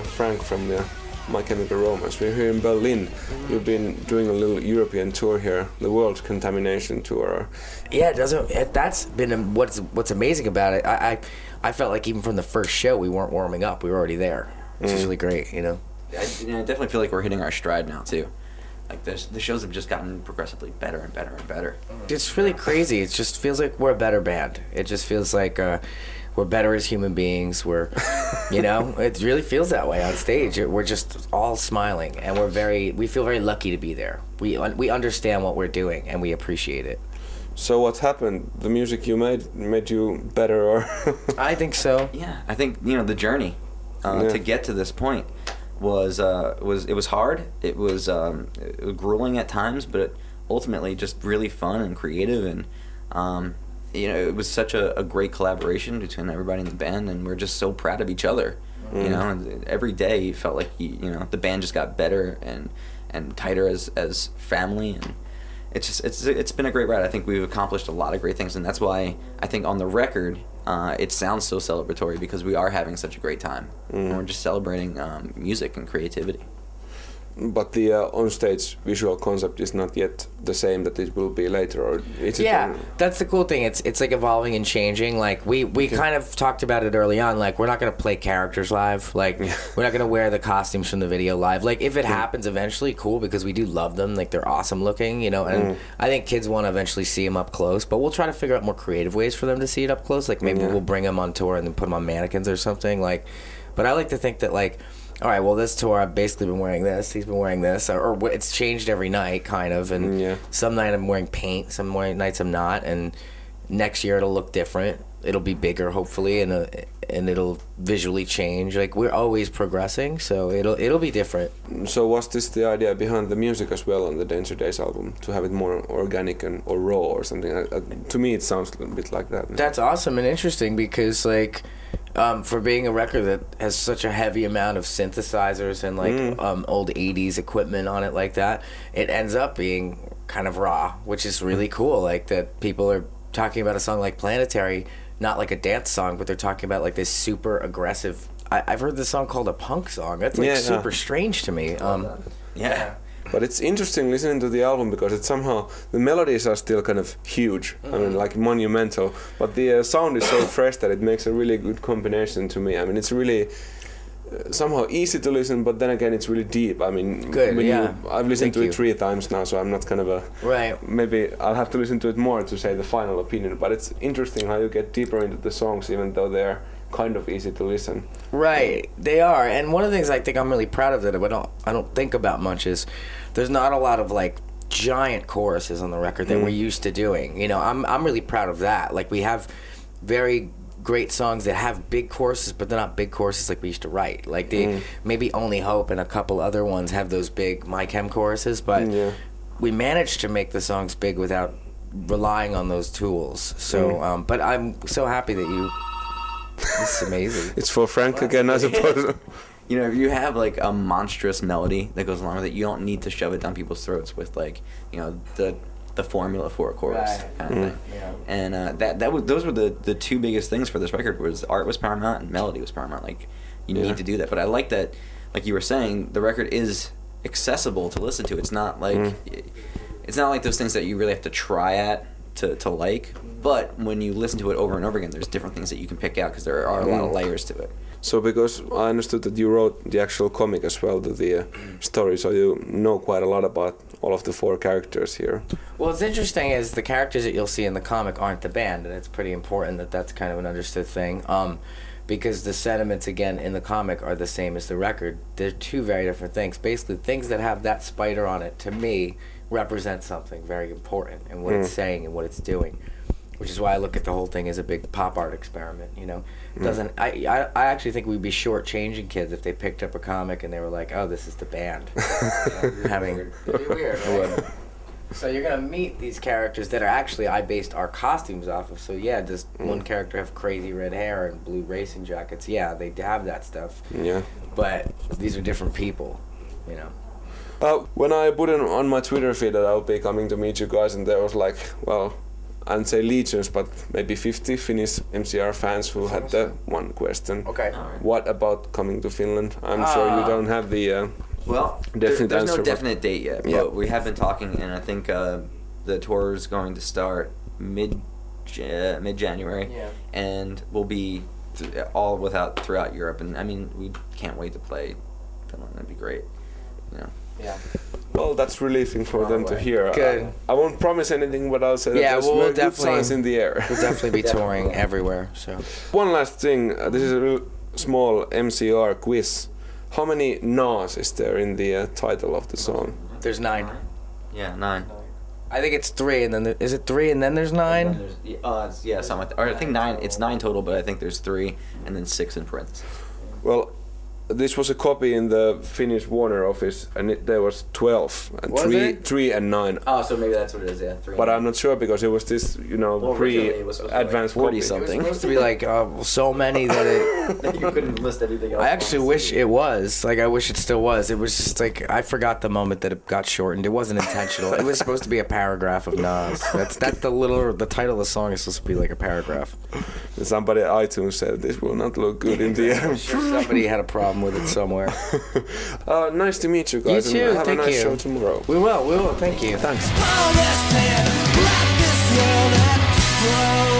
Frank from My Chemical Romance. We're here in Berlin. You've been doing a little European tour here, the World Contamination Tour. Yeah, that's been what's amazing about it. I felt like even from the first show we weren't warming up; we were already there, which is really great. You know. I definitely feel like we're hitting our stride now too. Like the shows have just gotten progressively better and better and better. It's really crazy. It just feels like we're a better band. It just feels like we're better as human beings. We're, you know, it really feels that way on stage. We're just all smiling, and we feel very lucky to be there. We understand what we're doing, and we appreciate it. So what happened? The music you made you better, or? I think so. Yeah, I think the journey to get to this point was hard. It was grueling at times, but ultimately just really fun and creative, and it was such a great collaboration between everybody in the band, and we're just so proud of each other. You know, and every day you felt like the band just got better and tighter as family, and it's been a great ride. I think we've accomplished a lot of great things, and that's why I think on the record it sounds so celebratory, because we are having such a great time. And we're just celebrating music and creativity. But the on-stage visual concept is not yet the same that it will be later, or is it? Yeah, that's the cool thing. It's like evolving and changing. Like we kind of talked about it early on. Like we're not gonna play characters live. Like we're not gonna wear the costumes from the video live. Like if it happens eventually, cool, because we do love them. Like they're awesome looking, And I think kids want to eventually see them up close. But we'll try to figure out more creative ways for them to see it up close. Like maybe we'll bring them on tour and then put them on mannequins or something. Like, but I like to think that like, all right, well, this tour I've basically been wearing this. He's been wearing this, or it's changed every night, kind of. And some night I'm wearing paint, some nights I'm not. And next year it'll look different. It'll be bigger, hopefully, and it'll visually change. Like we're always progressing, so it'll be different. So was this the idea behind the music as well on the Danger Days album, to have it more organic or raw or something? To me, it sounds a little bit like that. That's awesome and interesting, because like. For being a record that has such a heavy amount of synthesizers and like old 80s equipment on it like that, it ends up being kind of raw, which is really cool. Like that people are talking about a song like Planetary, not like a dance song, but they're talking about like this super aggressive. I've heard this song called a punk song. That's like super strange to me. Yeah. But it's interesting listening to the album, because it's somehow, the melodies are still kind of huge, I mean, like monumental, but the sound is so fresh that it makes a really good combination to me. I mean, it's really somehow easy to listen, but then again it's really deep. I mean, I've listened to it 3 times now, so I'm not kind of a... Right. Maybe I'll have to listen to it more to say the final opinion, but it's interesting how you get deeper into the songs, even though they're kind of easy to listen. Right, they are. And one of the things I think I'm really proud of that I don't think about much is there's not a lot of like giant choruses on the record that we're used to doing. I'm really proud of that. Like we have very great songs that have big choruses, but they're not big choruses like we used to write. Like they maybe Only Hope and a couple other ones have those big My Chem choruses, but we managed to make the songs big without relying on those tools. So, but I'm so happy that you. This is amazing. It's for Frank again, I suppose. If you have like a monstrous melody that goes along with it, you don't need to shove it down people's throats with like, the formula for a chorus kind of thing. Yeah. And those were the 2 biggest things for this record. Was art was paramount and melody was paramount. Like you need to do that. But I like that, like you were saying, the record is accessible to listen to. It's not like it's not like those things that you really have to try at to like, but when you listen to it over and over again, there's different things that you can pick out, because there are a lot of layers to it. So because I understood that you wrote the actual comic as well to the story, so you know quite a lot about all of the 4 characters here. Well, what's interesting is the characters that you'll see in the comic aren't the band, and it's pretty important that that's kind of an understood thing, because the sentiments, again, in the comic are the same as the record. They're 2 very different things. Basically, things that have that spider on it, to me, represent something very important in what it's saying and what it's doing, which is why I look at the whole thing as a big pop art experiment. Doesn't I actually think we'd be shortchanging kids if they picked up a comic and they were like, oh, this is the band. It'd be weird, right? So you're gonna meet these characters that are actually I based our costumes off of. So yeah, does one character have crazy red hair and blue racing jackets? Yeah, they have that stuff. Yeah. But these are different people, When I put it on my Twitter feed that I'll be coming to meet you guys, and there was like, well, I'd say legions, but maybe 50 Finnish MCR fans who had the one question. Okay. What about coming to Finland? I'm sure you don't have the well, definite there's answer. no definite date yet, but we have been talking, and I think the tour is going to start mid-January, and will be throughout Europe. And I mean, we can't wait to play Finland. That'd be great. You know. Yeah. Well, that's relieving for them to hear. Good. I won't promise anything, but I'll say that there's we'll good signs in the air. We'll definitely be touring everywhere. So. One last thing. This is a real small MCR quiz. How many Nas is there in the title of the song? There's 9. Yeah, 9. I think it's 3, and then is it 3 and then there's 9? And then something like that. Or I think 9. It's 9 total, but I think there's 3 and then 6 in parentheses. Well, this was a copy in the Finnish Warner office, and there was 12, and Was it? 3 and 9. Oh, so maybe that's what it is. Yeah, 3. But I'm not sure because it was this, pre-advanced Forty copy. something. It's supposed to be like so many that it. You couldn't list anything else. I actually wish it was. Like, I wish it still was. It was just like, I forgot the moment that it got shortened. It wasn't intentional. It was supposed to be a paragraph of Nas. That's the title of the song is supposed to be like a paragraph. Somebody at iTunes said this will not look good in the I'm end. sure somebody had a problem with it somewhere. Nice to meet you guys. You too, And have thank a nice you. show tomorrow. We will. Thank you. Thanks. Honest man, like this world explode.